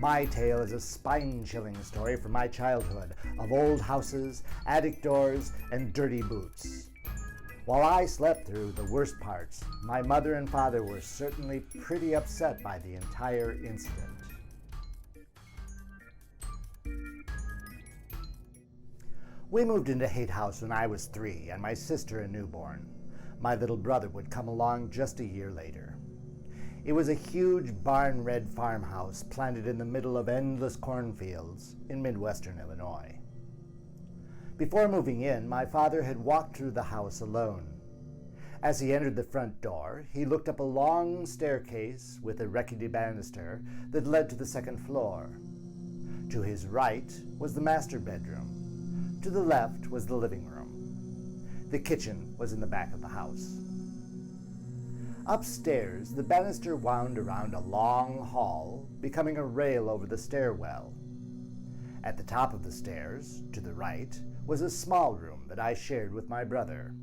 My tale is a spine-chilling story from my childhood of old houses, attic doors, and dirty boots. While I slept through the worst parts, my mother and father were certainly pretty upset by the entire incident. We moved into Haight House when I was 3 and my sister a newborn. My little brother would come along just a year later. It was a huge barn-red farmhouse planted in the middle of endless cornfields in Midwestern Illinois. Before moving in, my father had walked through the house alone. As he entered the front door, he looked up a long staircase with a rickety banister that led to the second floor. To his right was the master bedroom. To the left was the living room. The kitchen was in the back of the house. Upstairs, the banister wound around a long hall, becoming a rail over the stairwell. At the top of the stairs, to the right, was a small room that I shared with my brother.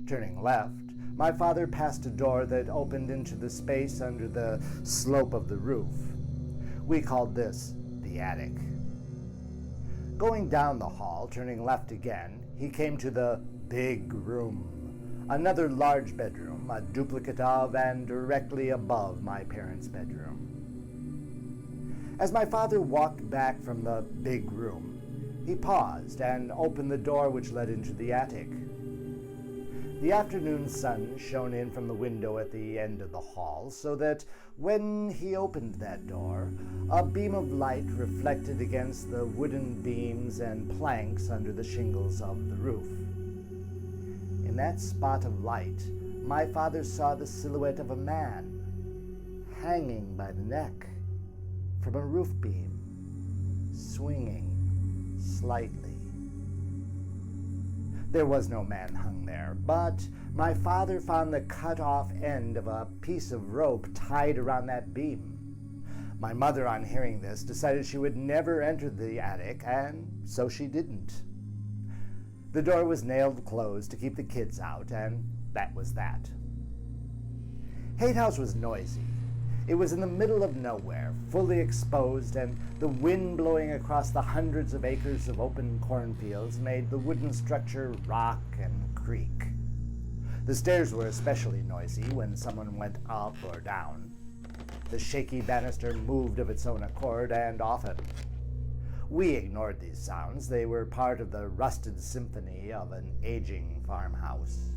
Turning left, my father passed a door that opened into the space under the slope of the roof. We called this the attic. Going down the hall, turning left again, he came to the big room, another large bedroom, a duplicate of and directly above my parents' bedroom. As my father walked back from the big room, he paused and opened the door which led into the attic. The afternoon sun shone in from the window at the end of the hall, so that when he opened that door, a beam of light reflected against the wooden beams and planks under the shingles of the roof. In that spot of light, my father saw the silhouette of a man hanging by the neck from a roof beam, swinging slightly. There was no man hung there, but my father found the cut-off end of a piece of rope tied around that beam. My mother, on hearing this, decided she would never enter the attic, and so she didn't. The door was nailed closed to keep the kids out, and that was that. Haight House was noisy. It was in the middle of nowhere, fully exposed, and the wind blowing across the hundreds of acres of open cornfields made the wooden structure rock and creak. The stairs were especially noisy when someone went up or down. The shaky banister moved of its own accord, and often. We ignored these sounds. They were part of the rusted symphony of an aging farmhouse.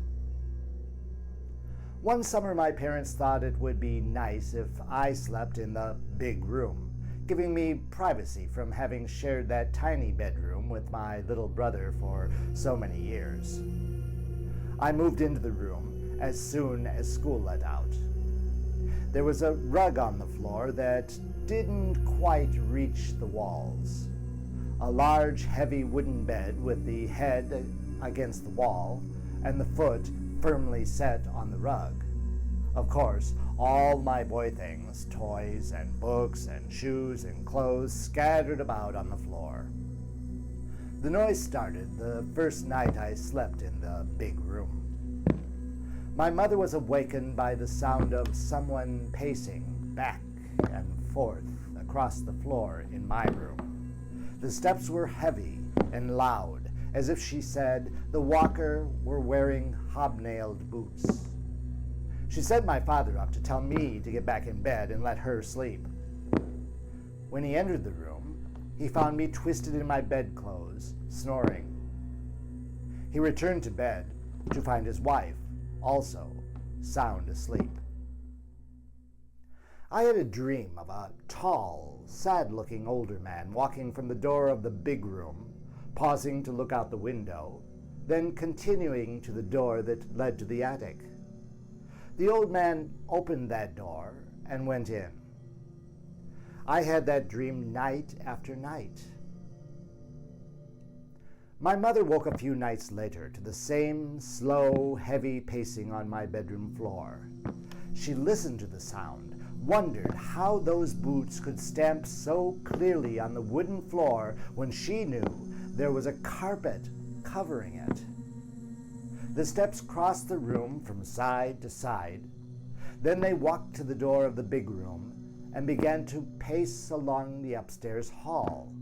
One summer, my parents thought it would be nice if I slept in the big room, giving me privacy from having shared that tiny bedroom with my little brother for so many years. I moved into the room as soon as school let out. There was a rug on the floor that didn't quite reach the walls. A large, heavy wooden bed with the head against the wall and the foot firmly set on the rug. Of course, all my boy things, toys and books and shoes and clothes scattered about on the floor. The noise started the first night I slept in the big room. My mother was awakened by the sound of someone pacing back and forth across the floor in my room. The steps were heavy and loud, as if she said the walker were wearing hobnailed boots. She sent my father up to tell me to get back in bed and let her sleep. When he entered the room, he found me twisted in my bedclothes, snoring. He returned to bed to find his wife also sound asleep. I had a dream of a tall, sad-looking older man walking from the door of the big room, pausing to look out the window, then continuing to the door that led to the attic. The old man opened that door and went in. I had that dream night after night. My mother woke a few nights later to the same slow, heavy pacing on my bedroom floor. She listened to the sound, wondered how those boots could stamp so clearly on the wooden floor when she knew there was a carpet covering it. The steps crossed the room from side to side. Then they walked to the door of the big room and began to pace along the upstairs hall.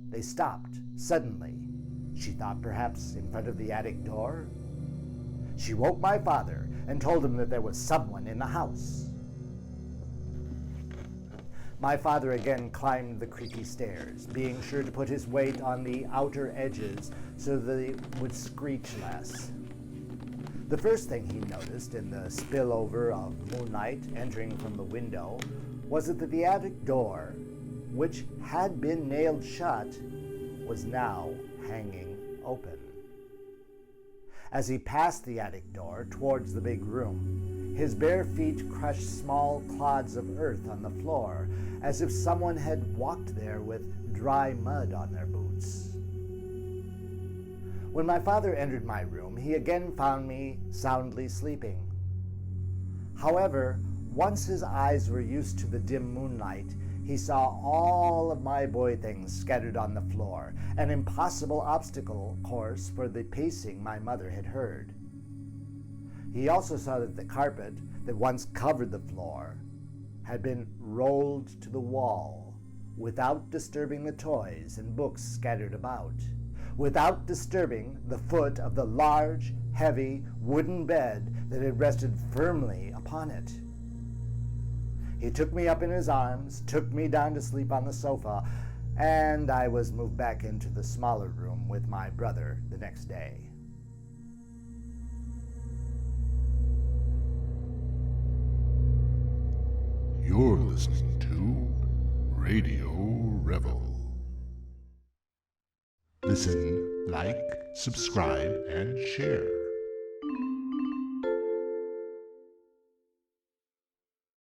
They stopped suddenly. She thought perhaps in front of the attic door. She woke my father and told him that there was someone in the house. My father again climbed the creaky stairs, being sure to put his weight on the outer edges so that they would screech less. The first thing he noticed in the spillover of moonlight entering from the window was that the attic door, which had been nailed shut, was now hanging open. As he passed the attic door towards the big room, his bare feet crushed small clods of earth on the floor, as if someone had walked there with dry mud on their boots. When my father entered my room, he again found me soundly sleeping. However, once his eyes were used to the dim moonlight, he saw all of my boy things scattered on the floor, an impossible obstacle course for the pacing my mother had heard. He also saw that the carpet that once covered the floor had been rolled to the wall without disturbing the toys and books scattered about, without disturbing the foot of the large, heavy wooden bed that had rested firmly upon it. He took me up in his arms, took me down to sleep on the sofa, and I was moved back into the smaller room with my brother the next day. You're listening to Radio Revel. Listen, like, subscribe, and share.